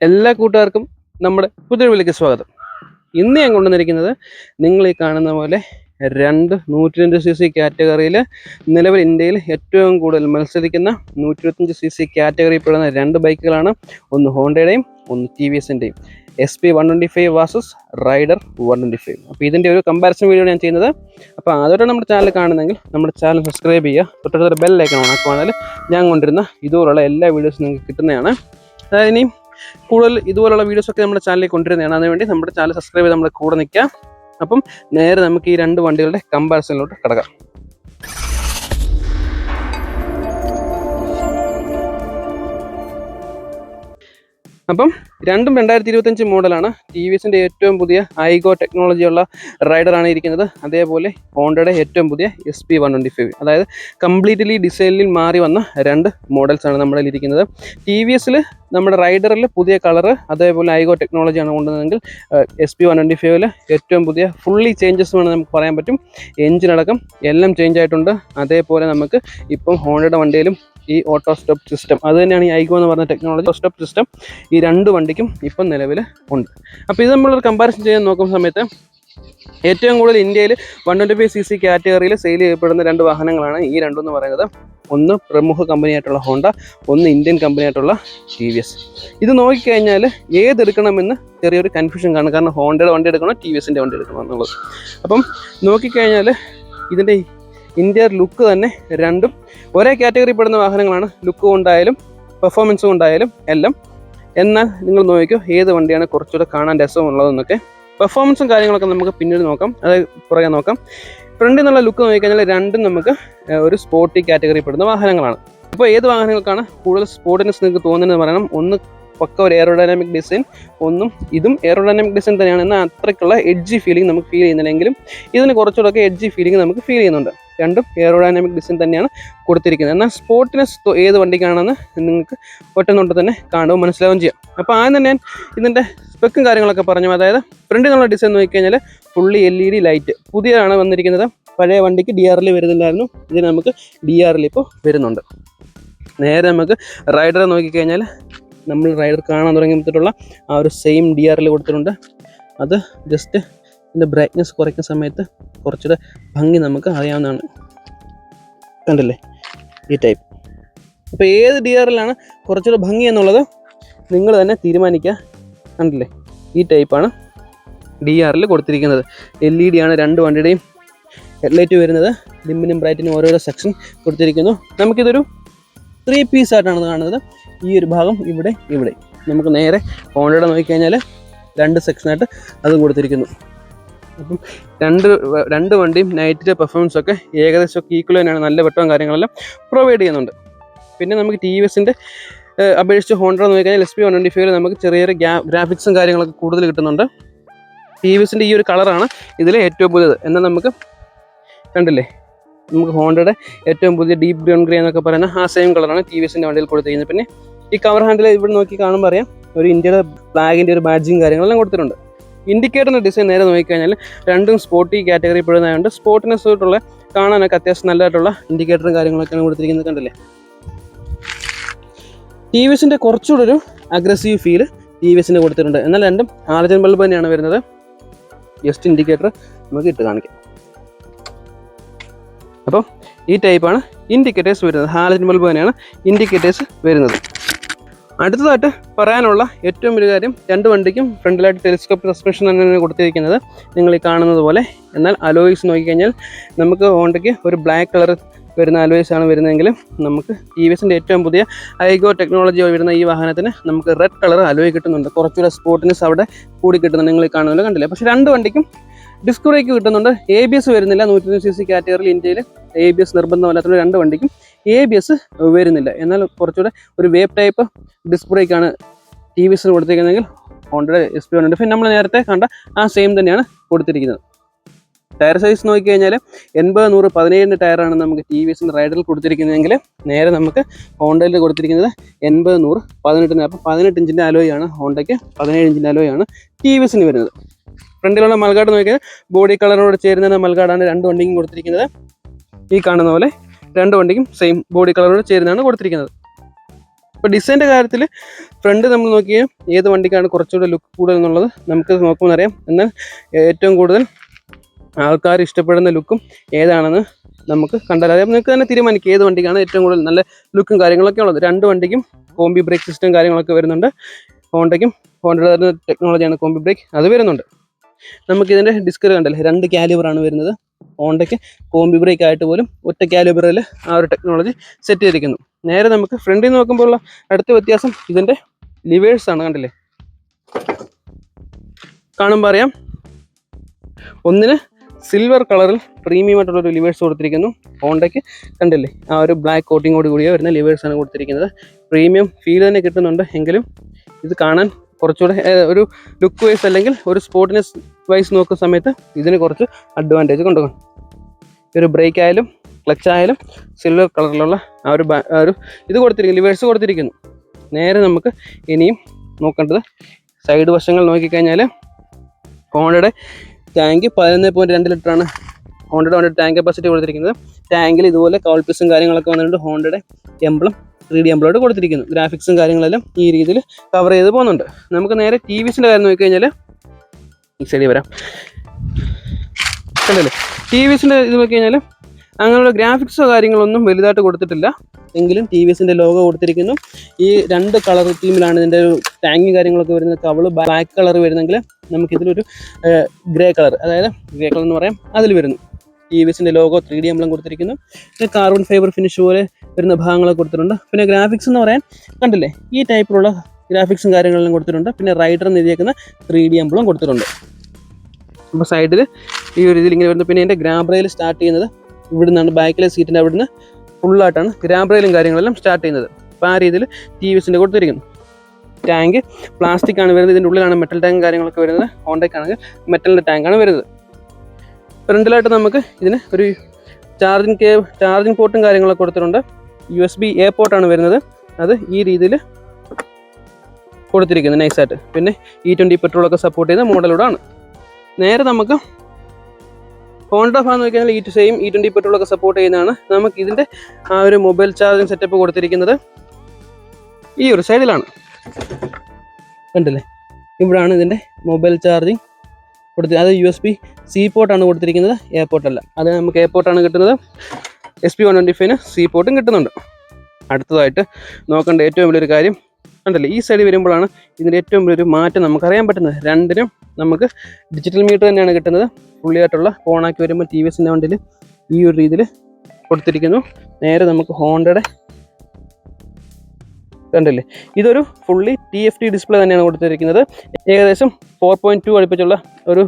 എല്ലാ കൂട്ടുകാർക്കും നമ്മുടെ പുതിയൊരു വിളിക്ക് സ്വാഗതം. ഇന്ന് ഞാൻ കൊണ്ടുവന്നിരിക്കുന്നത് നിങ്ങൾ ഈ കാണുന്ന പോലെ രണ്ട് 102cc കാറ്റഗറിയിൽ നിലവിൽ ഇന്ത്യയിൽ ഏറ്റവും കൂടുതൽ മത്സരിക്കുന്ന 125cc കാറ്റഗറിയിൽപ്പെടുന്ന രണ്ട് ബൈക്കുകളാണ്. ഒന്ന് ഹോണ്ടയുടെയും ഒന്ന് TVSൻ്റെയും SP125 വാസസ് റൈഡർ 125. അപ്പോൾ ഇതിൻ്റെ ഒരു കമ്പാരിസൺ വീഡിയോ ഞാൻ ചെയ്യുന്നത്. അപ്പോൾ ആദ്യമായിട്ട് നമ്മുടെ ചാനൽ കാണുന്നെങ്കിൽ നമ്മുടെ ചാനൽ സബ്സ്ക്രൈബ് ചെയ്യുക, തൊട്ടടുത്തൊരു ബെല്ലൈക്കൺ ഓണാക്കുവാണെങ്കിൽ ഞാൻ കൊണ്ടിരുന്ന ഇതുപോലുള്ള എല്ലാ വീഡിയോസും നിങ്ങൾക്ക് കിട്ടുന്നതാണ്. അതായത് ഇനിയും കൂടുതൽ ഇതുപോലുള്ള വീഡിയോസൊക്കെ നമ്മുടെ ചാനലിൽ കൊണ്ടുവരുന്നതാണ്. അതിനുവേണ്ടി നമ്മുടെ ചാനൽ സബ്സ്ക്രൈബ് ചെയ്ത് നമ്മുടെ കൂടെ നിൽക്കുക. അപ്പം നേരെ നമുക്ക് ഈ രണ്ട് വണ്ടികളുടെ കമ്പാരിസണിലോട്ട് കിടക്കാം. അപ്പം രണ്ടും 2025 മോഡലാണ്. TVSൻ്റെ ഏറ്റവും പുതിയ ഐഗോ ടെക്നോളജിയുള്ള റൈഡറാണ് ഇരിക്കുന്നത്. അതേപോലെ ഹോണ്ടയുടെ ഏറ്റവും പുതിയ SP125, അതായത് കംപ്ലീറ്റ്ലി ഡിസൈനിൽ മാറി വന്ന രണ്ട് മോഡൽസാണ് നമ്മുടെ ഇരിക്കുന്നത്. TVSൽ നമ്മുടെ റൈഡറിൽ പുതിയ കളറ്, അതേപോലെ ഐഗോ ടെക്നോളജിയാണ് കൊണ്ടുവന്നതെങ്കിൽ SP125ൽ ഏറ്റവും പുതിയ ഫുള്ളി ചേഞ്ചസ് വേണം നമുക്ക് പറയാൻ പറ്റും. എഞ്ചിനടക്കം എല്ലാം ചേഞ്ച് ആയിട്ടുണ്ട്. അതേപോലെ നമുക്ക് ഇപ്പം ഹോണ്ടയുടെ വണ്ടിയിലും ഈ ഓട്ടോ സ്റ്റോപ്പ് സിസ്റ്റം, അത് തന്നെയാണ് ഈ ഐഗോ എന്ന് പറഞ്ഞ ടെക്നോളജി. സ്റ്റോപ്പ് സിസ്റ്റം ഈ രണ്ട് വണ്ടിക്കും ഇപ്പം നിലവിൽ ഉണ്ട്. അപ്പോൾ ഇത് നമ്മളൊരു കമ്പാരിസൺ ചെയ്യാൻ നോക്കുന്ന സമയത്ത് ഏറ്റവും കൂടുതൽ ഇന്ത്യയിൽ 125cc കാറ്റഗറിയിൽ സെയിൽ ചെയ്യപ്പെടുന്ന രണ്ട് വാഹനങ്ങളാണ് ഈ രണ്ടെന്ന് പറയുന്നത്. ഒന്ന് പ്രമുഖ കമ്പനിയായിട്ടുള്ള ഹോണ്ട, ഒന്ന് ഇന്ത്യൻ കമ്പനിയായിട്ടുള്ള TVS. ഇത് നോക്കിക്കഴിഞ്ഞാൽ ഏതെടുക്കണമെന്ന് ചെറിയൊരു കൺഫ്യൂഷൻ കാണും. കാരണം ഹോണ്ടയുടെ വണ്ടി എടുക്കണോ TVSൻ്റെ വണ്ടി എടുക്കണോ എന്നുള്ളത്. അപ്പം നോക്കിക്കഴിഞ്ഞാൽ ഇതിൻ്റെ ഇന്ത്യൻ ലുക്ക് തന്നെ രണ്ടും ഒരേ കാറ്റഗറി പെടുന്ന വാഹനങ്ങളാണ്. ലുക്ക് കൊണ്ടായാലും പെർഫോമൻസ് കൊണ്ടായാലും എല്ലാം. എന്നാൽ നിങ്ങൾ നോക്കിക്കോ ഏത് വണ്ടിയാണ് കുറച്ചുകൂടെ കാണാൻ രസമുള്ളതെന്നൊക്കെ. പെർഫോമൻസും കാര്യങ്ങളൊക്കെ നമുക്ക് പിന്നീട് നോക്കാം, അത് പുറകെ നോക്കാം. ഫ്രണ്ടിൽ നിന്നുള്ള ലുക്ക് നോക്കിക്കഴിഞ്ഞാൽ രണ്ടും നമുക്ക് ഒരു സ്പോർട്ടി കാറ്റഗറി പെടുന്ന വാഹനങ്ങളാണ്. അപ്പോൾ ഏത് വാഹനങ്ങൾക്കാണ് കൂടുതൽ സ്പോർട്ടിനെസ് നിങ്ങൾക്ക് തോന്നുന്നതെന്ന് പറയണം. ഒന്ന് പക്ക ഒരു എയറോഡൈനാമിക് ഡിസൈൻ, ഒന്നും ഇതും എയറോഡൈനാമിക് ഡിസൈൻ തന്നെയാണ്. എന്നാൽ അത്രയ്ക്കുള്ള എഡ്ജി ഫീലിംഗ് നമുക്ക് ഫീൽ ചെയ്യുന്നില്ലെങ്കിലും ഇതിന് കുറച്ചുകൂടെ എഡ്ജി ഫീലിംഗ് നമുക്ക് ഫീൽ ചെയ്യുന്നുണ്ട്. രണ്ടും എയറോഡൈനാമിക് ഡിസൈൻ തന്നെയാണ് കൊടുത്തിരിക്കുന്നത്. എന്നാൽ സ്പോർട്ടിനെസ് ഏത് വണ്ടിക്കാണെന്ന് നിങ്ങൾക്ക് ഒറ്റ നോട്ടത്തിൽ തന്നെ കാണുമ്പോൾ മനസ്സിലാവുകയും ചെയ്യാം. അപ്പോൾ ആദ്യം തന്നെ ഞാൻ ഇതിൻ്റെ സ്പെക്കും കാര്യങ്ങളൊക്കെ പറഞ്ഞു. അതായത് ഫ്രണ്ടിൽ നിന്നുള്ള ഡിസൈൻ നോക്കിക്കഴിഞ്ഞാൽ ഫുള്ളി LED ലൈറ്റ് പുതിയതാണ് വന്നിരിക്കുന്നത്. പഴയ വണ്ടിക്ക് DRL വരുന്നില്ലായിരുന്നു, ഇതിന് നമുക്ക് DRL ഇപ്പോൾ വരുന്നുണ്ട്. നേരെ നമുക്ക് റൈഡറെ നോക്കിക്കഴിഞ്ഞാൽ നമ്മൾ റൈഡർ കാണാൻ തുടങ്ങിയിട്ടുള്ള ആ ഒരു സെയിം DRL കൊടുത്തിട്ടുണ്ട്. അത് ജസ്റ്റ് ഇതിൻ്റെ ബ്രൈറ്റ്നെസ് കുറയ്ക്കുന്ന സമയത്ത് കുറച്ചുകൂടെ ഭംഗി നമുക്ക് അറിയാവുന്നതാണ്. കണ്ടില്ലേ ഈ ടൈപ്പ്. അപ്പോൾ ഏത് DRLാണ് കുറച്ചുകൂടെ ഭംഗി എന്നുള്ളത് നിങ്ങൾ തന്നെ തീരുമാനിക്കുക. കണ്ടില്ലേ ഈ ടൈപ്പാണ് DRL കൊടുത്തിരിക്കുന്നത്. LED ആണ് രണ്ട് വണ്ടിയുടെയും ഹെഡ്ലൈറ്റ് വരുന്നത്. ഡിമ്മിനും ബ്രൈറ്റിനും ഓരോരോ സെക്ഷൻ കൊടുത്തിരിക്കുന്നു. നമുക്കിതൊരു 3 പീസ് ആയിട്ടാണ് കാണുന്നത്. ഈ ഒരു ഭാഗം ഇവിടെ ഇവിടെ. നമുക്ക് നേരെ ഹോണ്ടയുടെ നോക്കിക്കഴിഞ്ഞാൽ രണ്ട് സെക്ഷനായിട്ട് അതും കൊടുത്തിരിക്കുന്നു. അപ്പം രണ്ട് വണ്ടിയും നൈറ്റിലെ പെർഫോമൻസൊക്കെ ഏകദേശമൊക്കെ ഈക്വൽ തന്നെയാണ്. നല്ല വെട്ടവും കാര്യങ്ങളെല്ലാം പ്രൊവൈഡ് ചെയ്യുന്നുണ്ട്. പിന്നെ നമുക്ക് TVSൻ്റെ അപേക്ഷിച്ച് ഹോണ്ട നോക്കിക്കഴിഞ്ഞാൽ SP125 നമുക്ക് ചെറിയൊരു ഗ്രാഫിക്സും കാര്യങ്ങളൊക്കെ കൂടുതൽ കിട്ടുന്നുണ്ട്. TVSൻ്റെ ഈ ഒരു കളറാണ് ഇതിൽ ഏറ്റവും പുതിയത്. എന്നാൽ നമുക്ക് കണ്ടില്ലേ നമുക്ക് ഹോണ്ടയുടെ ഏറ്റവും പുതിയ ഡീപ്പ് ബ്രൗൺ ഗ്രേ എന്നൊക്കെ പറയുന്ന ആ സെയിം കളറാണ് TVSൻ്റെ വണ്ടിയിൽ കൊടുത്തിരിക്കുന്നത്. പിന്നെ ഈ കവർ ഹാൻഡിൽ ഇവിടെ നോക്കി കാണുമ്പോൾ അറിയാം ഒരു ഇന്ത്യയുടെ ഫ്ലാഗിൻ്റെ ഒരു ബാഡ്ജിങ് കാര്യങ്ങളെല്ലാം കൊടുത്തിട്ടുണ്ട്. ഇൻഡിക്കേറ്ററിൻ്റെ ഡിസൈൻ നേരെ നോക്കിക്കഴിഞ്ഞാൽ രണ്ടും സ്പോർട്ടി കാറ്റഗറി പെടുന്നതുകൊണ്ട് സ്പോർട്ടിനെസ് ആയിട്ടുള്ള കാണാനൊക്കെ അത്യാവശ്യം നല്ലതായിട്ടുള്ള ഇൻഡിക്കേറ്ററും കാര്യങ്ങളൊക്കെയാണ് കൊടുത്തിരിക്കുന്നത്. കണ്ടില്ലേ TVSൻ്റെ കുറച്ചുകൂടെ ഒരു അഗ്രസീവ് ഫീൽ TVSൻ്റെ കൊടുത്തിട്ടുണ്ട്. എന്നാൽ രണ്ടും ഹാലജൻ ബൾബ് തന്നെയാണ് വരുന്നത്. ജസ്റ്റ് ഇൻഡിക്കേറ്റർ നമുക്ക് ഇട്ട് കാണിക്കാം. അപ്പോൾ ഈ ടൈപ്പാണ് ഇൻഡിക്കേറ്റേഴ്സ് വരുന്നത്. ഹാലജൻ ബൾബ് തന്നെയാണ് ഇൻഡിക്കേറ്റേഴ്സ് വരുന്നത്. അടുത്തതായിട്ട് പറയാനുള്ള ഏറ്റവും വലിയ കാര്യം, രണ്ട് വണ്ടിക്കും ഫ്രണ്ടിലായിട്ട് ടെലിസ്കോപ്പ് സസ്പെൻഷൻ തന്നെയാണ് കൊടുത്തിരിക്കുന്നത് നിങ്ങൾ ഈ കാണുന്നത് പോലെ. എന്നാൽ അലോയ്സ് നോക്കിക്കഴിഞ്ഞാൽ നമുക്ക് ഹോണ്ടയ്ക്ക് ഒരു ബ്ലാക്ക് കളർ വരുന്ന അലോയ്സ് ആണ് വരുന്നതെങ്കിൽ നമുക്ക് TVSൻ്റെ ഏറ്റവും പുതിയ ഐഗോ ടെക്നോളജി വരുന്ന ഈ വാഹനത്തിന് നമുക്ക് റെഡ് കളർ അലോയ് കിട്ടുന്നുണ്ട്. കുറച്ചുകൂടെ സ്പോർട്ടിനെസ് അവിടെ കൂടി കിട്ടുന്നുണ്ട്. നിങ്ങൾ ഈ കാണുന്നത് കണ്ടില്ലേ. പക്ഷേ രണ്ട് വണ്ടിക്കും ഡിസ്ക് ബ്രേക്ക് കിട്ടുന്നുണ്ട്. ABS വരുന്നില്ല. 125cc കാറ്റഗറിയിൽ ഇന്ത്യയിൽ ABS നിർബന്ധമല്ലാത്ത രണ്ട് വണ്ടിക്കും ABS വരുന്നില്ല. എന്നാൽ കുറച്ചുകൂടെ ഒരു വേവ് ടൈപ്പ് ഡിസ്ക് ബ്രേക്കാണ് TVSന് കൊടുത്തിരിക്കുന്നതെങ്കിൽ ഹോണ്ടയുടെ SP125 നമ്മൾ നേരത്തെ കണ്ട ആ സെയിം തന്നെയാണ് കൊടുത്തിരിക്കുന്നത്. ടയർ സൈസ് നോക്കിക്കഴിഞ്ഞാൽ 80-100 17 ടയറാണ് നമുക്ക് TVSൻ്റെ റൈഡറിൽ കൊടുത്തിരിക്കുന്നതെങ്കിൽ നേരെ നമുക്ക് ഹോണ്ടയിൽ കൊടുത്തിരിക്കുന്നത് 80-100 18. അപ്പോൾ 18 ഇഞ്ചിൻ്റെ അലോയാണ് ഹോണ്ടയ്ക്ക്, 17 ഇഞ്ചിൻ്റെ അലോയാണ് TVSന് വരുന്നത്. ഫ്രണ്ടിലുള്ള മൽഗാർഡ് നോക്കിയാൽ ബോഡി കളറോട് ചേരുന്ന മൽഗാർഡാണ് രണ്ട് വണ്ടിക്കും കൊടുത്തിരിക്കുന്നത്. ഈ കാണുന്ന പോലെ രണ്ട് വണ്ടിക്കും സെയിം ബോഡി കളറോട് ചേരുന്നതാണ് കൊടുത്തിരിക്കുന്നത്. ഇപ്പോൾ ഡിസൈൻ്റെ കാര്യത്തിൽ ഫ്രണ്ട് നമ്മൾ നോക്കിയാൽ ഏത് വണ്ടിക്കാണ് കുറച്ചുകൂടെ ലുക്ക് കൂടുതൽ എന്നുള്ളത് നമുക്ക് നോക്കുമ്പോൾ അറിയാം. എന്നാൽ ഏറ്റവും കൂടുതൽ ആൾക്കാർ ഇഷ്ടപ്പെടുന്ന ലുക്കും ഏതാണെന്ന് നമുക്ക് കണ്ടാൽ അറിയാം. നിങ്ങൾക്ക് തന്നെ തീരുമാനിക്കും ഏത് വണ്ടിക്കാണ് ഏറ്റവും കൂടുതൽ നല്ല ലുക്കും കാര്യങ്ങളൊക്കെ ഉള്ളത്. രണ്ട് വണ്ടിക്കും കോംബി ബ്രേക്ക് സിസ്റ്റം കാര്യങ്ങളൊക്കെ വരുന്നുണ്ട്. ഹോണ്ടയുടെ ടെക്നോളജിയാണ് കോംബി ബ്രേക്ക്, അത് വരുന്നുണ്ട്. നമുക്കിതിൻ്റെ ഡിസ്ക് കണ്ടല്ലേ, 2 കാലിബറാണ് വരുന്നത്. ഹോണ്ടയ്ക്ക് കോംബി ബ്രേക്ക് ആയിട്ട് പോലും ഒറ്റ കാലിബറിൽ ആ ഒരു ടെക്നോളജി സെറ്റ് ചെയ്തിരിക്കുന്നു. നേരെ നമുക്ക് ഫ്രണ്ടിൽ നോക്കുമ്പോൾ ഉള്ള അടുത്ത വ്യത്യാസം ഇതിൻ്റെ ലിവേഴ്സ് ആണ്. കണ്ടില്ലേ, കാണുമ്പോൾ അറിയാം. ഒന്നിന് സിൽവർ കളറിൽ പ്രീമിയം ആയിട്ടുള്ളൊരു ലിവേഴ്സ് കൊടുത്തിരിക്കുന്നു. ഹോണ്ടയ്ക്ക് കണ്ടില്ലേ, ആ ഒരു ബ്ലാക്ക് കോട്ടിങ്ങോട് കൂടിയ വരുന്ന ലിവേഴ്സാണ് കൊടുത്തിരിക്കുന്നത്. പ്രീമിയം ഫീൽ തന്നെ കിട്ടുന്നുണ്ട്. എങ്കിലും ഇത് കാണാൻ കുറച്ചുകൂടെ ഒരു ലുക്ക് വൈസ് അല്ലെങ്കിൽ ഒരു സ്പോർട്ടിനെസ് വൈസ് നോക്കുന്ന സമയത്ത് ഇതിന് കുറച്ച് അഡ്വാൻറ്റേജ് കൊണ്ടുപോകും. ഒരു ബ്രേക്ക് ആയാലും ക്ലച്ച് ആയാലും സിൽവർ കളറിലുള്ള ആ ഒരു ഇത് കൊടുത്തിരിക്കുന്നു, ലിവേഴ്സ് കൊടുത്തിരിക്കുന്നു. നേരെ നമുക്ക് ഇനിയും നോക്കേണ്ടത് സൈഡ് വശങ്ങൾ നോക്കിക്കഴിഞ്ഞാൽ ഹോണ്ടയുടെ ടാങ്ക് 11.2 ലിറ്ററാണ് ഹോണ്ടയുടെ ടാങ്ക് കപ്പാസിറ്റി കൊടുത്തിരിക്കുന്നത്. ടാങ്കിൽ ഇതുപോലെ കൗൾ പീസും കാര്യങ്ങളൊക്കെ വന്നിട്ടുണ്ട്. ഹോണ്ടയുടെ എംബ്ലം 3D എംബ്ലോയിഡ് കൊടുത്തിരിക്കുന്നു. ഗ്രാഫിക്സും കാര്യങ്ങളെല്ലാം ഈ രീതിയിൽ കവർ ചെയ്ത് പോകുന്നുണ്ട്. നമുക്ക് നേരെ TVSൻ്റെ കാര്യം നോക്കിക്കഴിഞ്ഞാൽ ഈ സൈഡിൽ വരാം. കണ്ടല്ലേ, TVSൻ്റെ ഇത് നോക്കിക്കഴിഞ്ഞാൽ അങ്ങനെയുള്ള ഗ്രാഫിക്സോ കാര്യങ്ങളൊന്നും വലുതായിട്ട് കൊടുത്തിട്ടില്ല. എങ്കിലും TVSൻ്റെ ലോഗോ കൊടുത്തിരിക്കുന്നു. ഈ 2 കളർ തീമിലാണ് ഇതിൻ്റെ ഒരു ടാങ്കും കാര്യങ്ങളൊക്കെ വരുന്നത്. കവള് ബ്ലാക്ക് കളർ വരുന്നെങ്കിൽ നമുക്കിതിലൊരു ഗ്രേ കളർ, അതായത് ഗ്രേ കളർ എന്ന് പറയാം, അതിൽ വരുന്നു. TVSൻ്റെ ലോഗോ 3D എംബ്ലം കൊടുത്തിരിക്കുന്നു. പിന്നെ കാർബൺ ഫൈബർ ഫിനിഷ് പോലെ വരുന്ന ഭാഗങ്ങളൊക്കെ കൊടുത്തിട്ടുണ്ട്. പിന്നെ ഗ്രാഫിക്സ് എന്ന് പറയാൻ കണ്ടില്ലേ, ഈ ടൈപ്പിലുള്ള ഗ്രാഫിക്സും കാര്യങ്ങളെല്ലാം കൊടുത്തിട്ടുണ്ട്. പിന്നെ റൈഡർ എന്ന് എഴുതിയേക്കുന്ന 3D എംബ്ലം കൊടുത്തിട്ടുണ്ട്. അപ്പോൾ സൈഡിൽ ഈ ഒരു ഇതിൽ ഇങ്ങനെ വരുന്നു. പിന്നെ എൻ്റെ ഗ്രാബ് റെയിൽ സ്റ്റാർട്ട് ചെയ്യുന്നത് ഇവിടെ നിന്നാണ്. ബാക്കിലെ സീറ്റിൻ്റെ അവിടെ നിന്ന് ഫുള്ളായിട്ടാണ് ഗ്രാബ് റെയിലും കാര്യങ്ങളെല്ലാം സ്റ്റാർട്ട് ചെയ്യുന്നത്. അപ്പോൾ ആ രീതിയിൽ TVSൻ്റെ കൊടുത്തിരിക്കുന്നു. ടാങ്ക് പ്ലാസ്റ്റിക് ആണ് വരുന്നത്. ഇതിൻ്റെ ഉള്ളിലാണ് മെറ്റൽ ടാങ്ക് കാര്യങ്ങളൊക്കെ വരുന്നത്. ഹോണ്ടയ്ക്കാണെങ്കിൽ മെറ്റലിൻ്റെ ടാങ്കാണ് വരുന്നത്. ഫ്രണ്ടിലായിട്ട് നമുക്ക് ഇതിന് ഒരു ചാർജിങ് പോർട്ടും കാര്യങ്ങളൊക്കെ കൊടുത്തിട്ടുണ്ട്. USB-A പോർട്ടാണ് വരുന്നത്. അത് ഈ രീതിയിൽ കൊടുത്തിരിക്കുന്നത് നൈസായിട്ട്. പിന്നെ E20 പെട്രോളൊക്കെ സപ്പോർട്ട് ചെയ്യുന്ന മോഡലൂടാണ്. നേരെ നമുക്ക് ഹോണ്ട ഭാഗം നോക്കിയാൽ E20 പെട്രോളൊക്കെ സപ്പോർട്ട് ചെയ്യുന്നതാണ്. നമുക്ക് ഇതിൻ്റെ ആ ഒരു മൊബൈൽ ചാർജിങ് സെറ്റപ്പ് കൊടുത്തിരിക്കുന്നത് ഈ ഒരു സൈഡിലാണ്. കണ്ടില്ലേ, ഇവിടെയാണ് ഇതിൻ്റെ മൊബൈൽ ചാർജിങ് കൊടുത്തത്. അത് USB-C പോർട്ടാണ് കൊടുത്തിരിക്കുന്നത്, A പോർട്ടല്ല. അത് നമുക്ക് A പോർട്ടാണ് കിട്ടുന്നത്. SP125ന് C പോർട്ടും കിട്ടുന്നുണ്ട്. അടുത്തതായിട്ട് നോക്കേണ്ട ഏറ്റവും വലിയൊരു കാര്യം കണ്ടല്ലേ, ഈ സൈഡിൽ വരുമ്പോഴാണ് ഇതിൻ്റെ ഏറ്റവും വലിയൊരു മാറ്റം നമുക്കറിയാൻ പറ്റുന്നത്. രണ്ടിനും നമുക്ക് ഡിജിറ്റൽ മീറ്റർ തന്നെയാണ് കിട്ടുന്നത്. ഫുള്ളിയായിട്ടുള്ള ഓണാക്കി വരുമ്പോൾ TVSൻ്റെ വണ്ടിയിൽ ഈ ഒരു രീതിയിൽ കൊടുത്തിരിക്കുന്നു. നേരെ നമുക്ക് ഹോണ്ടയുടെ കണ്ടില്ലേ, ഇതൊരു ഫുള്ളി TFT ഡിസ്പ്ലേ തന്നെയാണ് കൊടുത്തിരിക്കുന്നത്. ഏകദേശം 4.2 അടുപ്പിച്ചുള്ള ഒരു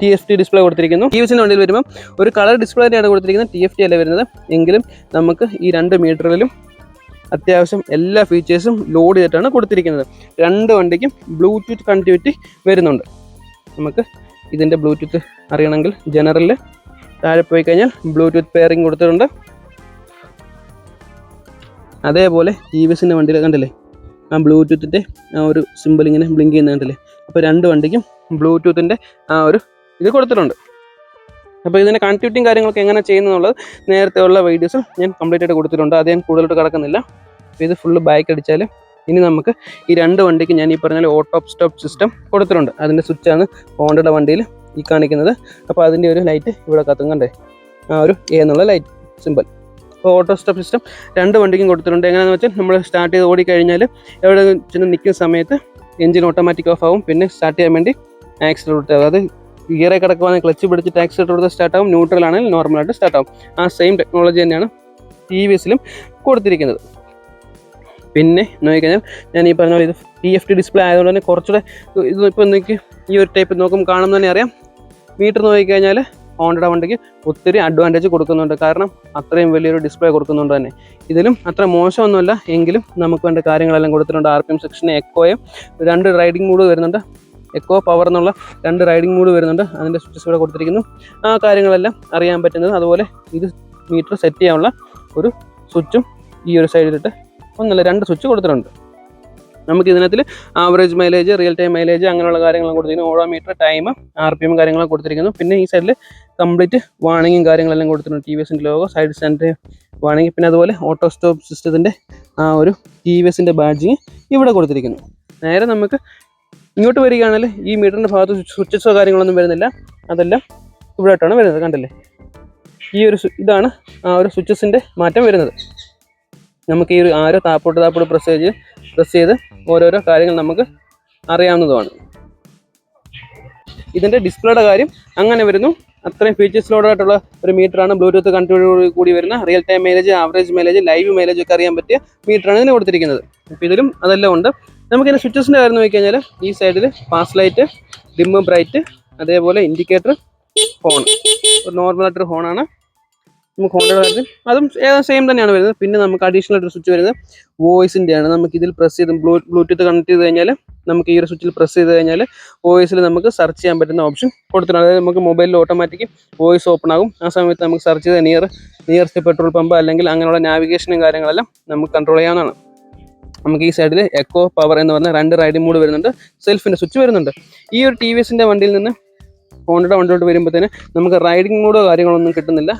TFT ഡിസ്പ്ലേ കൊടുത്തിരിക്കുന്നു. TVSൻ്റെ വണ്ടിയിൽ വരുമ്പോൾ ഒരു കളർ ഡിസ്പ്ലേ തന്നെയാണ് കൊടുത്തിരിക്കുന്നത്, TFT അല്ല വരുന്നത്. എങ്കിലും നമുക്ക് ഈ 2 മീറ്ററിലും അത്യാവശ്യം എല്ലാ ഫീച്ചേഴ്സും ലോഡ് ചെയ്തിട്ടാണ് കൊടുത്തിരിക്കുന്നത്. 2 വണ്ടിക്കും ബ്ലൂടൂത്ത് കണക്ടിവിറ്റി വരുന്നുണ്ട്. നമുക്ക് ഇതിൻ്റെ ബ്ലൂടൂത്ത് അറിയണമെങ്കിൽ ജനറലിൽ താഴെ പോയി കഴിഞ്ഞാൽ ബ്ലൂടൂത്ത് പെയറിംഗ് കൊടുത്തിട്ടുണ്ട്. അതേപോലെ TVSൻ്റെ വണ്ടിയിൽ കണ്ടില്ലേ, ആ ബ്ലൂടൂത്തിൻ്റെ ആ ഒരു സിമ്പിൾ ഇങ്ങനെ ബ്ലിങ്ക് ചെയ്യുന്നത് കണ്ടില്ലേ. അപ്പോൾ 2 വണ്ടിക്കും ബ്ലൂടൂത്തിൻ്റെ ആ ഒരു ഇത് കൊടുത്തിട്ടുണ്ട്. അപ്പോൾ ഇതിൻ്റെ കണക്ടിവിറ്റിയും കാര്യങ്ങളൊക്കെ എങ്ങനെ ചെയ്യുന്നുള്ളത് നേരത്തെ ഉള്ള വീഡിയോസിൽ ഞാൻ കംപ്ലീറ്റ് ആയിട്ട് കൊടുത്തിട്ടുണ്ട്. അത് ഞാൻ കൂടുതലായിട്ട് കിടക്കുന്നില്ല. അപ്പോൾ ഇത് ഫുള്ള് ബാക്ക് അടിച്ചാൽ ഇനി നമുക്ക് ഈ 2 വണ്ടിക്ക് ഞാൻ ഈ പറഞ്ഞാൽ ഓട്ടോ സ്റ്റോപ്പ് സിസ്റ്റം കൊടുത്തിട്ടുണ്ട്. അതിൻ്റെ സ്വിച്ചാണ് ഹോണ്ടയുടെ വണ്ടിയിൽ ഈ കാണിക്കുന്നത്. അപ്പോൾ അതിൻ്റെ ഒരു ലൈറ്റ് ഇവിടെ കത്തും കണ്ടേ, ആ ഒരു A എന്നുള്ള ലൈറ്റ് സിമ്പിൾ. അപ്പോൾ ഓട്ടോ സ്റ്റോപ്പ് സിസ്റ്റം 2 വണ്ടിക്കും കൊടുത്തിട്ടുണ്ട്. എങ്ങനെയാണെന്ന് വെച്ചാൽ നമ്മൾ സ്റ്റാർട്ട് ചെയ്ത് ഓടിക്കഴിഞ്ഞാൽ എവിടെ ചെന്ന് നിൽക്കുന്ന സമയത്ത് എഞ്ചിൻ ഓട്ടോമാറ്റിക് ഓഫ് ആവും. പിന്നെ സ്റ്റാർട്ട് ചെയ്യാൻ വേണ്ടി ആക്സിലേറ്റർ, അതായത് ഗിയറെ കിടക്കുവാണെങ്കിൽ ക്ലച്ച് പിടിച്ചിട്ട് ആക്സിലേറ്റർ കൊടുത്ത് സ്റ്റാർട്ട് ആവും. ന്യൂട്രലാണെങ്കിൽ നോർമലായിട്ട് സ്റ്റാർട്ട് ആവും. ആ സെയിം ടെക്നോളജി തന്നെയാണ് TVSലും കൊടുത്തിരിക്കുന്നത്. പിന്നെ നോക്കിക്കഴിഞ്ഞാൽ ഞാൻ ഈ പറഞ്ഞ പോലെ ഇത് TFT ഡിസ്പ്ലേ ആയതുകൊണ്ട് തന്നെ കുറച്ചുകൂടെ ഇത് ഇപ്പോൾ നിങ്ങൾക്ക് ഈ ഒരു ടൈപ്പ് നോക്കുമ്പോൾ കാണുമ്പോൾ തന്നെ അറിയാം. മീറ്റർ നോക്കിക്കഴിഞ്ഞാൽ ഹോണ്ടയുടെ വണ്ടിക്ക് ഒത്തിരി അഡ്വാൻറ്റേജ് കൊടുക്കുന്നുണ്ട്. കാരണം അത്രയും വലിയൊരു ഡിസ്പ്ലേ കൊടുക്കുന്നുണ്ട് തന്നെ. ഇതിലും അത്ര മോശമൊന്നുമല്ല, എങ്കിലും നമുക്ക് വേണ്ട കാര്യങ്ങളെല്ലാം കൊടുത്തിട്ടുണ്ട്. RPM സെക്ഷന് എക്കോയും 2 റൈഡിംഗ് മൂഡ് വരുന്നുണ്ട്. എക്കോ പവർ എന്നുള്ള 2 റൈഡിംഗ് മൂഡ് വരുന്നുണ്ട്. അതിൻ്റെ സ്വിച്ചസ് ഇവിടെ കൊടുത്തിരിക്കുന്നു. ആ കാര്യങ്ങളെല്ലാം അറിയാൻ പറ്റുന്നത്. അതുപോലെ ഇത് മീറ്റർ സെറ്റ് ചെയ്യാനുള്ള ഒരു സ്വിച്ചും ഈ ഒരു സൈഡിലിട്ട് 2 സ്വിച്ച് കൊടുത്തിട്ടുണ്ട്. നമുക്ക് ഇതിനകത്തിൽ average mileage, real time mileage അങ്ങനെയുള്ള കാര്യങ്ങളും കൊടുത്തിരിക്കുന്നു. ഓഡോമീറ്റർ, ടൈം, RPM കാര്യങ്ങളൊക്കെ കൊടുത്തിരിക്കുന്നു. പിന്നെ ഈ സൈഡിൽ കംപ്ലീറ്റ് വാണിങ്ങും കാര്യങ്ങളെല്ലാം കൊടുത്തിട്ടുണ്ട്. TVSൻ്റെ ലോഗോ, സൈഡ് സ്റ്റാൻഡ് വാണിംഗ്, പിന്നെ അതുപോലെ ഓട്ടോ സ്റ്റോപ്പ് സിസ്റ്റത്തിൻ്റെ ആ ഒരു TVSൻ്റെ ബാഡ്ജിങ് ഇവിടെ കൊടുത്തിരിക്കുന്നു. നേരെ നമുക്ക് ഇങ്ങോട്ട് വരികയാണെങ്കിൽ ഈ മീറ്ററിൻ്റെ ഭാഗത്ത് സ്വിച്ചസോ കാര്യങ്ങളൊന്നും വരുന്നില്ല. അതെല്ലാം ഇവിടെ ആയിട്ടാണ് വരുന്നത്. കണ്ടില്ലേ, ഈ ഒരു ഇതാണ് ആ ഒരു സ്വിച്ചസിൻ്റെ മാറ്റം വരുന്നത്. നമുക്ക് ഈ ഒരു ആരോ താപ്പോട്ട് പ്രസ് ചെയ്ത് ഓരോരോ കാര്യങ്ങൾ നമുക്ക് അറിയാവുന്നതുമാണ്. ഇതിൻ്റെ ഡിസ്പ്ലേയുടെ കാര്യം അങ്ങനെ വരുന്നു. അത്രയും ഫീച്ചേഴ്സിലോടായിട്ടുള്ള ഒരു മീറ്ററാണ്. ബ്ലൂടൂത്ത് കണക്ടിവിറ്റിയോട് കൂടി വരുന്ന real time mileage, average mileage, live mileage ഒക്കെ അറിയാൻ പറ്റിയ മീറ്ററാണ് ഇതിന് കൊടുത്തിരിക്കുന്നത്. അപ്പോൾ ഇതിലും അതെല്ലാം ഉണ്ട്. നമുക്കിതിൻ്റെ സ്വിച്ചസിൻ്റെ കാര്യം നോക്കി കഴിഞ്ഞാൽ ഈ സൈഡിൽ പാസ് ലൈറ്റ്, ഡിം ബ്രൈറ്റ്, അതേപോലെ ഇൻഡിക്കേറ്റർ, ഹോൺ, ഒരു നോർമലായിട്ടൊരു ഹോണാണ്. നമുക്ക് ഹോണ്ടയുടെ കാര്യത്തിൽ അതും സെയിം തന്നെയാണ് വരുന്നത്. പിന്നെ നമുക്ക് അഡീഷണൽ ആയിട്ടൊരു സ്വിച്ച് വരുന്നത് വോയിസിൻ്റെയാണ്. നമുക്ക് ഇതിൽ പ്രസ് ചെയ്ത് ബ്ലൂടൂത്ത് കണക്ട് ചെയ്ത് കഴിഞ്ഞാൽ നമുക്ക് ഈ ഒരു സ്വിച്ചിൽ പ്രസ് ചെയ്ത് കഴിഞ്ഞാൽ വോയിസിൽ നമുക്ക് സെർച്ച് ചെയ്യാൻ പറ്റുന്ന ഓപ്ഷൻ കൊടുത്തിട്ടുണ്ട്. അതായത് നമുക്ക് മൊബൈലിൽ ഓട്ടോമാറ്റിക് വോയിസ് ഓപ്പൺ ആകും. ആ സമയത്ത് നമുക്ക് സെർച്ച് ചെയ്ത് നിയറസ്റ്റ് പെട്രോൾ പമ്പ് അല്ലെങ്കിൽ അങ്ങനെയുള്ള നാവിഗേഷനും കാര്യങ്ങളെല്ലാം നമുക്ക് കൺട്രോൾ ചെയ്യാവുന്നതാണ്. നമുക്ക് ഈ സൈഡിൽ എക്കോ, പവർ എന്ന് പറഞ്ഞ 2 റൈഡിംഗ് മോഡ് വരുന്നുണ്ട്. സെൽഫിൻ്റെ സ്വിച്ച് വരുന്നുണ്ട്. ഈ ഒരു TVSൻ്റെ വണ്ടിയിൽ നിന്ന് ഹോണ്ടയുടെ വണ്ടിയോട്ട് വരുമ്പോഴത്തേന് നമുക്ക് റൈഡിംഗ് മോഡോ കാര്യങ്ങളൊന്നും കിട്ടുന്നില്ല.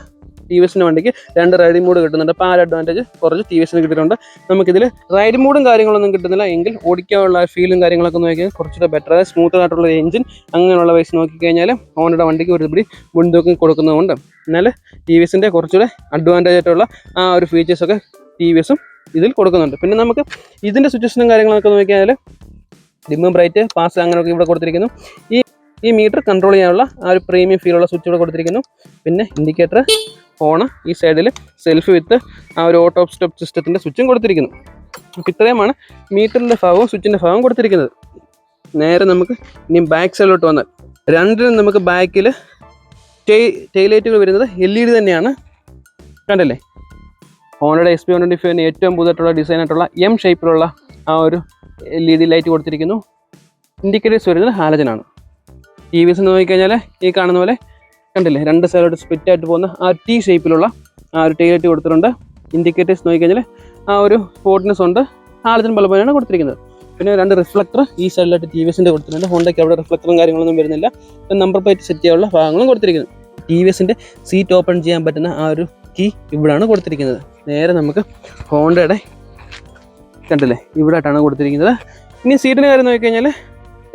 TVSൻ്റെ വണ്ടിക്ക് 2 റൈഡിംഗ് മോഡ് കിട്ടുന്നുണ്ട്. അപ്പോൾ ആ ഒരു അഡ്വാൻറ്റേജ് കുറച്ച് TVSന് കിട്ടിയിട്ടുണ്ട്. നമുക്കിതിൽ റൈഡിംഗ് മോഡും കാര്യങ്ങളൊന്നും കിട്ടുന്നില്ല എങ്കിൽ ഓടിക്കാനുള്ള ഫീലും കാര്യങ്ങളൊക്കെ നോക്കിയാൽ കുറച്ചുകൂടെ ബെറ്റർ, അതായത് സ്മൂത്ത് ആയിട്ടുള്ള എഞ്ചിൻ അങ്ങനെയുള്ള വയസ്സ് നോക്കിക്കഴിഞ്ഞാൽ ഹോണ്ടയുടെ വണ്ടിക്ക് ഒരു പിടി മുൻതൂക്കം കൊടുക്കുന്നതുകൊണ്ട് എന്നാൽ TVSൻ്റെ കുറച്ചുകൂടെ അഡ്വാൻറ്റേജ് ആയിട്ടുള്ള ആ ഒരു ഫീച്ചേഴ്സൊക്കെ TVSും ഇതിൽ കൊടുക്കുന്നുണ്ട്. പിന്നെ നമുക്ക് ഇതിൻ്റെ സ്വിച്ചസിനും കാര്യങ്ങളൊക്കെ നോക്കിയാൽ ഡിം ബ്രൈറ്റ്, പാസ് അങ്ങനെയൊക്കെ ഇവിടെ കൊടുത്തിരിക്കുന്നു. ഈ മീറ്റർ കൺട്രോൾ ചെയ്യാനുള്ള ആ ഒരു പ്രീമിയം ഫീലുള്ള സ്വിച്ച് ഇവിടെ കൊടുത്തിരിക്കുന്നു. പിന്നെ ഇൻഡിക്കേറ്റർ, ഫോണ്, ഈ സൈഡിൽ സെൽഫ് വിത്ത് ആ ഒരു ഓട്ടോ സ്റ്റോപ്പ് സിസ്റ്റത്തിൻ്റെ സ്വിച്ചും കൊടുത്തിരിക്കുന്നു. അപ്പോൾ ഇത്രയുമാണ് മീറ്ററിൻ്റെ ഭാഗവും സ്വിച്ചിൻ്റെ ഭാഗവും കൊടുത്തിരിക്കുന്നത്. നേരെ നമുക്ക് ഇനി ബാക്ക് സൈഡിലോട്ട് വന്നാൽ രണ്ടിനും നമുക്ക് ബാക്കിൽ ടെയിലൈറ്റുകൾ വരുന്നത് LED തന്നെയാണ്. കണ്ടല്ലേ, ഹോണ്ടയുടെ XP125 ഏറ്റവും പുതിയതായിട്ടുള്ള ഡിസൈനായിട്ടുള്ള M ഷേപ്പിലുള്ള ആ ഒരു LED ലൈറ്റ് കൊടുത്തിരിക്കുന്നു. ഇൻഡിക്കേറ്റേഴ്സ് വരുന്നത് ഹാലജനാണ്. TVS നോക്കിക്കഴിഞ്ഞാൽ ഈ കാണുന്ന പോലെ കണ്ടില്ലേ, 2 സൈഡിലോട്ട് സ്പ്ലിറ്റ് ആയിട്ട് പോകുന്ന ആ T ഷേപ്പിലുള്ള ആ ഒരു ടെയിലൈറ്റ് കൊടുത്തിട്ടുണ്ട്. ഇൻഡിക്കേറ്റേഴ്സ് നോക്കിക്കഴിഞ്ഞാൽ ആ ഒരു സ്പോട്ട്നെസ് ഉണ്ട്. ഹാലജൻ ബൾബാണ് കൊടുത്തിരിക്കുന്നത്. പിന്നെ 2 റിഫ്ലക്ടർ ഈ സൈഡിലായിട്ട് TVSൻ്റെ കൊടുത്തിട്ടുണ്ട്. ഹോണ്ടയ്ക്ക് അവിടെ റിഫ്ലക്ടറും കാര്യങ്ങളൊന്നും വരുന്നില്ല. നമ്പർ പ്ലേറ്റ് സെറ്റ് ചെയ്യാനുള്ള ഭാഗങ്ങളും കൊടുത്തിരിക്കുന്നു. TVSൻ്റെ സീറ്റ് ഓപ്പൺ ചെയ്യാൻ പറ്റുന്ന ആ ഒരു കീ ഇവിടെയാണ് കൊടുത്തിരിക്കുന്നത്. നേരെ നമുക്ക് ഹോണ്ടയുടെ കണ്ടില്ലേ ഇവിടെ ആയിട്ടാണ് കൊടുത്തിരിക്കുന്നത്. ഇനി സീറ്റിൻ്റെ കാര്യം നോക്കിക്കഴിഞ്ഞാൽ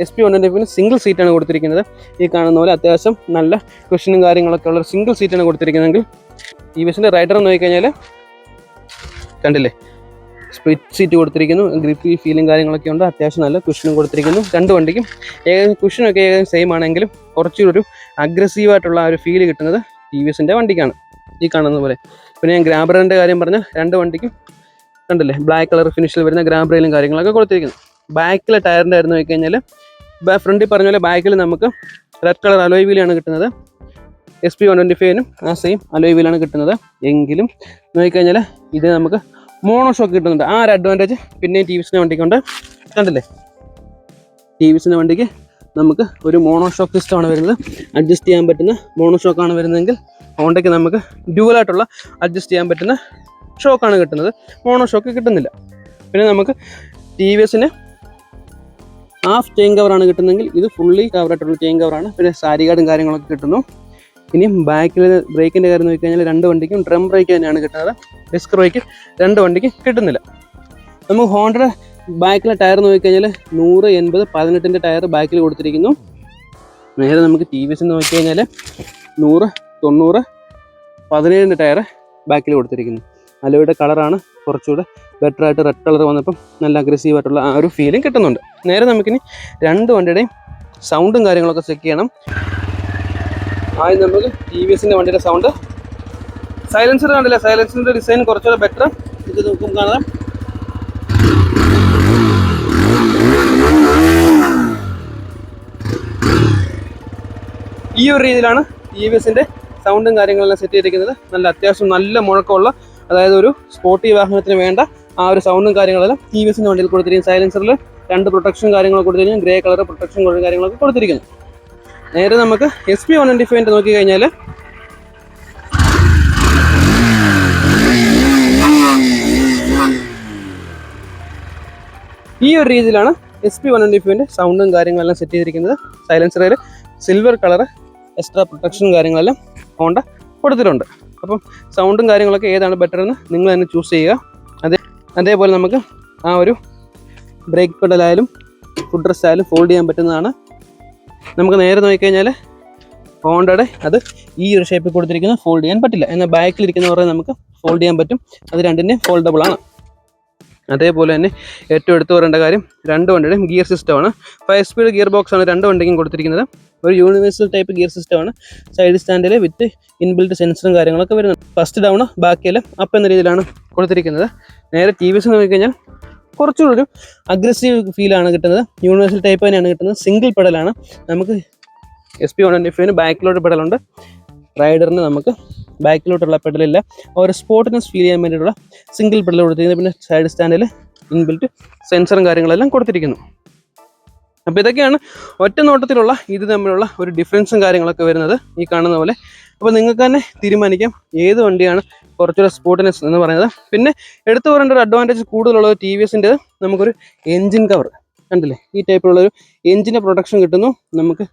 XP125 സിംഗിൾ സീറ്റാണ് കൊടുത്തിരിക്കുന്നത്. ഈ കാണുന്ന പോലെ അത്യാവശ്യം നല്ല കുഷനും കാര്യങ്ങളൊക്കെ ഉള്ള സിംഗിൾ സീറ്റാണ് കൊടുത്തിരിക്കുന്നതെങ്കിൽ TVSൻ്റെ റൈഡർ നോക്കിക്കഴിഞ്ഞാൽ കണ്ടില്ലേ സ്പ്ലിറ്റ് സീറ്റ് കൊടുത്തിരിക്കുന്നു. ഗ്രിപ്പി ഫീലും കാര്യങ്ങളൊക്കെ ഉണ്ട്. അത്യാവശ്യം നല്ല കുഷനും കൊടുത്തിരിക്കുന്നു. 2 വണ്ടിക്കും ഏകദേശം കുഷനൊക്കെ ഏകദേശം സെയിം ആണെങ്കിലും കുറച്ചൊരു അഗ്രസീവായിട്ടുള്ള ആ ഒരു ഫീല് കിട്ടുന്നത് TVSൻ്റെ വണ്ടിക്കാണ് ഈ കാണുന്ന പോലെ. പിന്നെ ഞാൻ ഗ്രാബ് റെയിലിൻ്റെ കാര്യം പറഞ്ഞാൽ 2 വണ്ടിക്കും കണ്ടില്ലേ ബ്ലാക്ക് കളർ ഫിനിഷിൽ വരുന്ന ഗ്രാബ് റെയിലും കാര്യങ്ങളൊക്കെ കൊടുത്തിരിക്കുന്നു. ബാക്കിലെ ടയറിൻ്റെ ആയിരുന്നു നോക്കിക്കഴിഞ്ഞാൽ ഫ്രണ്ടിൽ പറഞ്ഞ പോലെ ബാക്കിൽ നമുക്ക് റെഡ് കളർ അലോയ് വീലാണ് കിട്ടുന്നത്. XP125നും ആ സെയിം അലോയ് വീലാണ് കിട്ടുന്നത്. എങ്കിലും നോക്കിക്കഴിഞ്ഞാൽ ഇത് നമുക്ക് മോണോ ഷോക്ക് കിട്ടുന്നുണ്ട്. ആ ഒരു അഡ്വാൻറ്റേജ് പിന്നെയും TVSൻ്റെ വണ്ടിക്കുണ്ട്. കണ്ടില്ലേ, TVSൻ്റെ വണ്ടിക്ക് നമുക്ക് ഒരു മോണോ ഷോക്ക് സിസ്റ്റമാണ് വരുന്നത്. അഡ്ജസ്റ്റ് ചെയ്യാൻ പറ്റുന്ന മോണോ ഷോക്കാണ് വരുന്നതെങ്കിൽ ഹോണ്ടയ്ക്ക് നമുക്ക് ഡ്യുവലായിട്ടുള്ള അഡ്ജസ്റ്റ് ചെയ്യാൻ പറ്റുന്ന ഷോക്കാണ് കിട്ടുന്നത്. മോണോ ഷോക്ക് കിട്ടുന്നില്ല. പിന്നെ നമുക്ക് TVSന് ഹാഫ് ചെയിൻ കവറാണ് കിട്ടുന്നതെങ്കിൽ ഇത് ഫുള്ളി കവറായിട്ടുള്ള ചെയിൻ കവറാണ്. പിന്നെ സാരി ഗാർഡും കാര്യങ്ങളൊക്കെ കിട്ടുന്നു. ഇനിയും ബാക്കിൽ ബ്രേക്കിൻ്റെ കാര്യം നോക്കിക്കഴിഞ്ഞാൽ 2 വണ്ടിക്കും ഡ്രം ബ്രേക്ക് തന്നെയാണ് കിട്ടുന്നത്. ഡിസ്ക് ബ്രേക്ക് 2 വണ്ടിക്കും കിട്ടുന്നില്ല. നമുക്ക് ഹോണ്ടയുടെ ബാക്കിലെ ടയർ നോക്കിക്കഴിഞ്ഞാൽ 100, 80, 18ൻ്റെ ടയർ ബാക്കിൽ കൊടുത്തിരിക്കുന്നു. നേരെ നമുക്ക് TVS നോക്കിക്കഴിഞ്ഞാൽ 100, 90, 17ൻ്റെ ടയർ ബാക്കിൽ കൊടുത്തിരിക്കുന്നു. അലോയുടെ കളറാണ് കുറച്ചുകൂടെ ബെറ്റർ ആയിട്ട്. റെഡ് കളർ വന്നപ്പം നല്ല അഗ്രസീവായിട്ടുള്ള ആ ഒരു ഫീലിംഗ് കിട്ടുന്നുണ്ട്. നേരെ നമുക്കിനി 2 വണ്ടിയുടെയും സൗണ്ടും കാര്യങ്ങളൊക്കെ ചെക്ക് ചെയ്യണം. ആദ്യം നമുക്ക് TVSൻ്റെ വണ്ടിയുടെ സൗണ്ട്. സൈലൻസർ കണ്ടില്ല, സൈലൻസറിൻ്റെ ഡിസൈൻ കുറച്ചുകൂടെ ബെറ്റർ. ഇത് നോക്കും കാണാം. ഈ ഒരു രീതിയിലാണ് TVSൻ്റെ സൗണ്ടും കാര്യങ്ങളെല്ലാം സെറ്റ് ചെയ്തിരിക്കുന്നത്. നല്ല അത്യാവശ്യം നല്ല മുഴക്കമുള്ള, അതായത് ഒരു സ്പോർട്ടി വാഹനത്തിന് വേണ്ട ആ ഒരു സൗണ്ടും കാര്യങ്ങളെല്ലാം TVSൻ്റെ വണ്ടിയിൽ കൊടുത്തിരിക്കുന്നു. സൈലൻസറിൽ 2 പ്രൊട്ടക്ഷൻ കാര്യങ്ങളൊക്കെ കൊടുത്തിരിക്കുന്നു. ഗ്രേ കളർ പ്രൊട്ടക്ഷൻ കാര്യങ്ങളൊക്കെ കൊടുത്തിരിക്കുന്നു. നേരെ നമുക്ക് XP125 നോക്കി കഴിഞ്ഞാൽ ഈ ഒരു രീതിയിലാണ് SP125ൻ്റെ സൗണ്ടും കാര്യങ്ങളെല്ലാം സെറ്റ് ചെയ്തിരിക്കുന്നത്. സൈലൻസറിൽ സിൽവർ കളർ എക്സ്ട്രാ പ്രൊട്ടക്ഷനും കാര്യങ്ങളെല്ലാം ഹോണ്ട കൊടുത്തിട്ടുണ്ട്. അപ്പം സൗണ്ടും കാര്യങ്ങളൊക്കെ ഏതാണ് ബെറ്റർ എന്ന് നിങ്ങൾ തന്നെ ചൂസ് ചെയ്യുക. അതേപോലെ നമുക്ക് ആ ഒരു ബ്രേക്ക് പെഡലായാലും ഫുഡ് റെസ്റ്റ് ആയാലും ഫോൾഡ് ചെയ്യാൻ പറ്റുന്നതാണ്. നമുക്ക് നേരെ നോക്കിക്കഴിഞ്ഞാൽ ഹോണ്ടയുടെ അത് ഈ ഒരു ഷേപ്പിൽ കൊടുത്തിരിക്കുന്ന ഫോൾഡ് ചെയ്യാൻ പറ്റില്ല. എന്നാൽ ബാക്കിലിരിക്കുന്ന പറഞ്ഞാൽ നമുക്ക് ഫോൾഡ് ചെയ്യാൻ പറ്റും. അത് രണ്ടിൻ്റെയും ഫോൾഡബിൾ ആണ്. അതേപോലെ തന്നെ ഏറ്റവും എടുത്തു പറയേണ്ട കാര്യം രണ്ട് വണ്ടിയുടെയും ഗിയർ സിസ്റ്റമാണ്. 5 സ്പീഡ് ഗിയർ ബോക്സ് ആണ് രണ്ട് വണ്ടിക്കും കൊടുത്തിരിക്കുന്നത്. ഒരു യൂണിവേഴ്സൽ ടൈപ്പ് ഗിയർ സിസ്റ്റമാണ്. സൈഡ് സ്റ്റാൻഡിൽ വിത്ത് ഇൻബിൽറ്റ് സെൻസറും കാര്യങ്ങളൊക്കെ വരുന്നത്. ഫസ്റ്റ് ഡൗൺ ബാക്കിയെല്ലാം അപ്പ് എന്ന രീതിയിലാണ് കൊടുത്തിരിക്കുന്നത്. നേരെ TVS നോക്കിക്കഴിഞ്ഞാൽ കുറച്ചുകൂടി ഒരു അഗ്രസീവ് ഫീലാണ് കിട്ടുന്നത്. യൂണിവേഴ്സൽ ടൈപ്പ് തന്നെയാണ് കിട്ടുന്നത്. സിംഗിൾ പെഡലാണ്. നമുക്ക് SP125 ബാക്കിലോട്ട് പെഡലുണ്ട്. റൈഡറിന് നമുക്ക് ബാക്കിലോട്ടുള്ള പെഡലില്ല. ഒരു സ്പോർട്ടിനെസ് ഫീൽ ചെയ്യാൻ വേണ്ടിയിട്ടുള്ള സിംഗിൾ പെഡൽ കൊടുത്തിരിക്കുന്നത്. പിന്നെ സൈഡ് സ്റ്റാൻഡിൽ ഇൻബിൽറ്റ് സെൻസറും കാര്യങ്ങളെല്ലാം കൊടുത്തിരിക്കുന്നു. അപ്പോൾ ഇതൊക്കെയാണ് ഒറ്റ നോട്ടത്തിലുള്ള ഇത് തമ്മിലുള്ള ഒരു ഡിഫറൻസും കാര്യങ്ങളൊക്കെ വരുന്നത് ഈ കാണുന്ന പോലെ. അപ്പോൾ നിങ്ങൾക്ക് തന്നെ തീരുമാനിക്കാം ഏത് വണ്ടിയാണ് കുറച്ചുകൂടെ സ്പോർട്ടിനെസ് എന്ന് പറയുന്നത്. പിന്നെ എടുത്തു പറയേണ്ട ഒരു അഡ്വാൻറ്റേജ് കൂടുതലുള്ളത് TVSൻ്റെ നമുക്കൊരു എൻജിൻ കവർ കണ്ടില്ലേ, ഈ ടൈപ്പിലുള്ളൊരു എൻജിൻ്റെ പ്രൊട്ടക്ഷൻ കിട്ടുന്നു. നമുക്ക്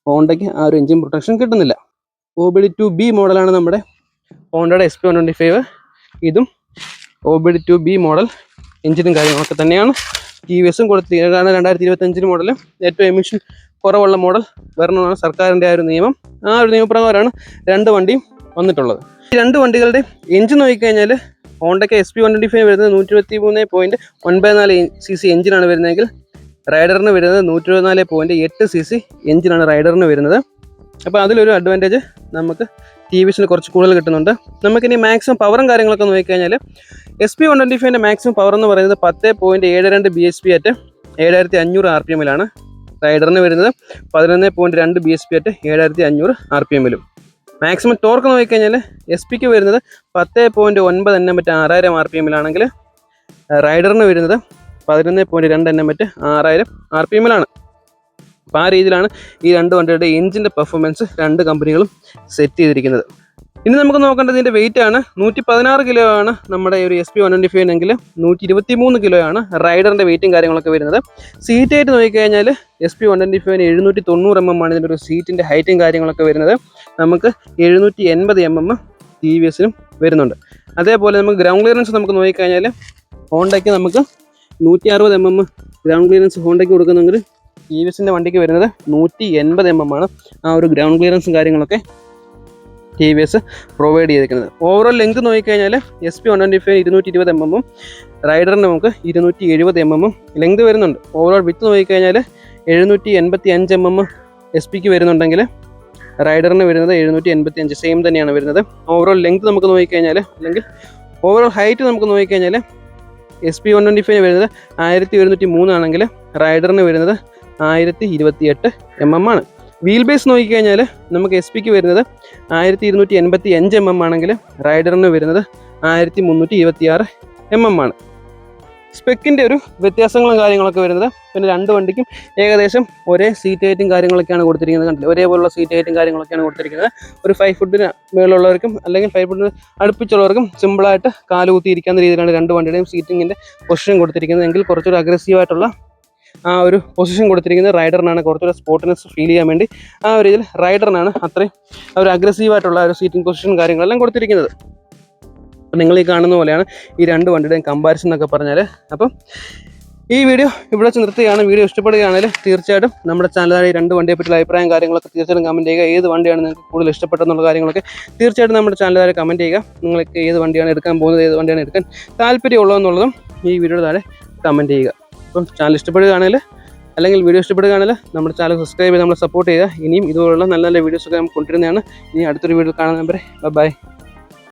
ഹോണ്ടയ്ക്ക് ആ ഒരു എൻജിൻ പ്രൊട്ടക്ഷൻ കിട്ടുന്നില്ല. OBD2B മോഡലാണ് നമ്മുടെ ഹോണ്ടയുടെ SP125. ഇതും OBD2B മോഡൽ എൻജിനും കാര്യങ്ങളൊക്കെ തന്നെയാണ് TVSും കൊടുത്തിരിക്കുന്നത്. കാരണം 2025 മോഡൽ ഏറ്റവും എമിഷൻ കുറവുള്ള മോഡൽ വരണമെന്നാണ് സർക്കാരിൻ്റെ ആ ഒരു നിയമം. ആ ഒരു നിയമപ്രകാരമാണ് രണ്ട് വണ്ടിയും വന്നിട്ടുള്ളത്. ഈ രണ്ട് വണ്ടികളുടെ എൻജിൻ നോക്കിക്കഴിഞ്ഞാൽ ഹോണ്ടയ്ക്ക് SP125 വരുന്നത് 123.94 cc എഞ്ചിനാണ് വരുന്നതെങ്കിൽ റൈഡറിന് വരുന്നത് 124.8 cc എഞ്ചിനാണ് റൈഡറിന് വരുന്നത്. അപ്പോൾ അതിലൊരു അഡ്വാൻറ്റേജ് നമുക്ക് TVSന് കുറച്ച് കൂടുതൽ കിട്ടുന്നുണ്ട്. നമുക്കിനി മാക്സിമം പവറും കാര്യങ്ങളൊക്കെ നോക്കിക്കഴിഞ്ഞാൽ SP125ൻ്റെ മാക്സിമം പവർ എന്ന് പറയുന്നത് 10.72 bhp അറ്റ് 7500 RPM റൈഡറിന് വരുന്നത് 11.2 bhp at 7500 RPM. Maximum torque നോക്കിക്കഴിഞ്ഞാൽ SPക്ക് വരുന്നത് 10.9 Nm അറ്റ് 6000 RPM റൈഡറിന് വരുന്നത് 11.2 Nm അറ്റ് 6000 RPM. അപ്പോൾ ആ രീതിയിലാണ് ഈ രണ്ട് വണ്ടിയുടെ എഞ്ചിൻ്റെ പെർഫോമൻസ് രണ്ട് കമ്പനികളും സെറ്റ് ചെയ്തിരിക്കുന്നത്. ഇനി നമുക്ക് നോക്കേണ്ടത് ഇതിൻ്റെ വെയിറ്റ് ആണ്. 116 കിലോ ആണ് നമ്മുടെ ഒരു SP125 എങ്കിൽ 123 കിലോ ആണ് റൈഡറിൻ്റെ വെയിറ്റും കാര്യങ്ങളൊക്കെ വരുന്നത്. സീറ്റ് ഹൈറ്റ് നോക്കിക്കഴിഞ്ഞാൽ SP125 790 mm ആണ് ഇതിൻ്റെ ഒരു സീറ്റിൻ്റെ ഹൈറ്റും കാര്യങ്ങളൊക്കെ വരുന്നത്. നമുക്ക് 780 mm TVSനും വരുന്നുണ്ട്. അതേപോലെ നമുക്ക് ഗ്രൗണ്ട് ക്ലിയറൻസ് നമുക്ക് നോക്കിക്കഴിഞ്ഞാൽ ഹോണ്ടയ്ക്ക് നമുക്ക് 160 mm ഗ്രൗണ്ട് ക്ലിയറൻസ് ഹോണ്ടയ്ക്ക് കൊടുക്കുന്നെങ്കിൽ TVSൻ്റെ വണ്ടിക്ക് വരുന്നത് 180 mm ആണ് ആ ഒരു ഗ്രൗണ്ട് ക്ലിയറൻസും കാര്യങ്ങളൊക്കെ TVS പ്രൊവൈഡ് ചെയ്തിരിക്കുന്നത്. ഓവറോൾ ലെങ്ത് നോക്കിക്കഴിഞ്ഞാൽ SP125 220 mm റൈഡറിന് നമുക്ക് 270 mm ലെങ്ത് വരുന്നുണ്ട്. ഓവറോൾ വിത്ത് നോക്കിക്കഴിഞ്ഞാൽ 785 mm SPക്ക് വരുന്നുണ്ടെങ്കിൽ റൈഡറിന് വരുന്നത് 785 സെയിം തന്നെയാണ് വരുന്നത്. ഓവറോൾ ലെങ്ത് നമുക്ക് നോക്കിക്കഴിഞ്ഞാൽ അല്ലെങ്കിൽ ഓവറോൾ ഹൈറ്റ് നമുക്ക് നോക്കിക്കഴിഞ്ഞാൽ SP125 വരുന്നത് 1103 ആണെങ്കിൽ റൈഡറിന് വരുന്നത് 1028 mm ആണ്. വീൽ ബേസ് നോക്കിക്കഴിഞ്ഞാൽ നമുക്ക് SPക്ക് വരുന്നത് 1285 mm ആണെങ്കിൽ റൈഡറിന് വരുന്നത് 1326 mm ആണ്. സ്പെക്കിൻ്റെ ഒരു വ്യത്യാസങ്ങളും കാര്യങ്ങളൊക്കെ വരുന്നത്. പിന്നെ രണ്ട് വണ്ടിക്കും ഏകദേശം ഒരേ സീറ്റ് ഹൈറ്റും കാര്യങ്ങളൊക്കെയാണ് കൊടുത്തിരിക്കുന്നത്. കണ്ടില്ല, ഒരേപോലുള്ള സീറ്റ് ഹൈറ്റും കാര്യങ്ങളൊക്കെയാണ് കൊടുത്തിരിക്കുന്നത്. ഒരു 5 ഫുട്ടിന് മേളുള്ളവർക്കും അല്ലെങ്കിൽ 5 ഫുട്ടിന് അടുപ്പിച്ചുള്ളവർക്കും സിമ്പിളായിട്ട് കാല് കുത്തിയിരിക്കുന്ന രീതിയിലാണ് രണ്ട് വണ്ടിയുടെയും സീറ്റിങ്ങിൻ്റെ പൊസിഷൻ കൊടുത്തിരിക്കുന്നത്. എങ്കിൽ കുറച്ചൊരു അഗ്രസീവായിട്ടുള്ള ആ ഒരു പൊസിഷൻ കൊടുത്തിരിക്കുന്നത് റൈഡറിനാണ്. കുറച്ചൊരു സ്പോർട്ടിനെസ് ഫീൽ ചെയ്യാൻ വേണ്ടി ആ ഒരു രീതിയിൽ റൈഡറിനാണ് അത്രയും ഒരു അഗ്രസീവായിട്ടുള്ള ഒരു സീറ്റിംഗ് പൊസിഷൻ കാര്യങ്ങളെല്ലാം കൊടുത്തിരിക്കുന്നത്. അപ്പം നിങ്ങൾ ഈ കാണുന്ന പോലെയാണ് ഈ രണ്ട് വണ്ടിയുടെയും കമ്പാരിസൺ എന്നൊക്കെ പറഞ്ഞാൽ. അപ്പം ഈ വീഡിയോ ഇവിടെ വെച്ച് നിർത്തുകയാണ്. വീഡിയോ ഇഷ്ടപ്പെടുകയാണെങ്കിൽ തീർച്ചയായിട്ടും നമ്മുടെ ചാനലിൽ ഈ രണ്ട് വണ്ടിയെ പറ്റിയുള്ള അഭിപ്രായം കാര്യങ്ങളൊക്കെ തീർച്ചയായിട്ടും കമൻറ്റ് ചെയ്യുക. ഏത് വണ്ടിയാണ് നിങ്ങൾക്ക് കൂടുതൽ ഇഷ്ടപ്പെട്ടെന്നുള്ള കാര്യങ്ങളൊക്കെ തീർച്ചയായിട്ടും നമ്മുടെ ചാനലിൽ കമൻറ്റ് ചെയ്യുക. നിങ്ങൾക്ക് ഏത് വണ്ടിയാണ് എടുക്കാൻ പോകുന്നത്, ഏത് വണ്ടിയാണ് എടുക്കാൻ താല്പര്യമുള്ളതെന്നുള്ളതും ഈ വീഡിയോയുടെ താഴെ കമൻറ്റ് ചെയ്യുക. അപ്പം ചാനൽ ഇഷ്ടപ്പെടുകയാണെങ്കിൽ അല്ലെങ്കിൽ വീഡിയോ ഇഷ്ടപ്പെടുകയാണെങ്കിൽ നമ്മുടെ ചാനൽ സബ്സ്ക്രൈബ് ചെയ്ത് നമ്മളെ സപ്പോർട്ട് ചെയ്യുക. ഇനിയും ഇതുപോലുള്ള നല്ല നല്ല വീഡിയോസൊക്കെ നമുക്ക് കൊണ്ടുവരുന്നതാണ്. ഇനി അടുത്തൊരു വീഡിയോ കാണുന്നവരെ ബൈ.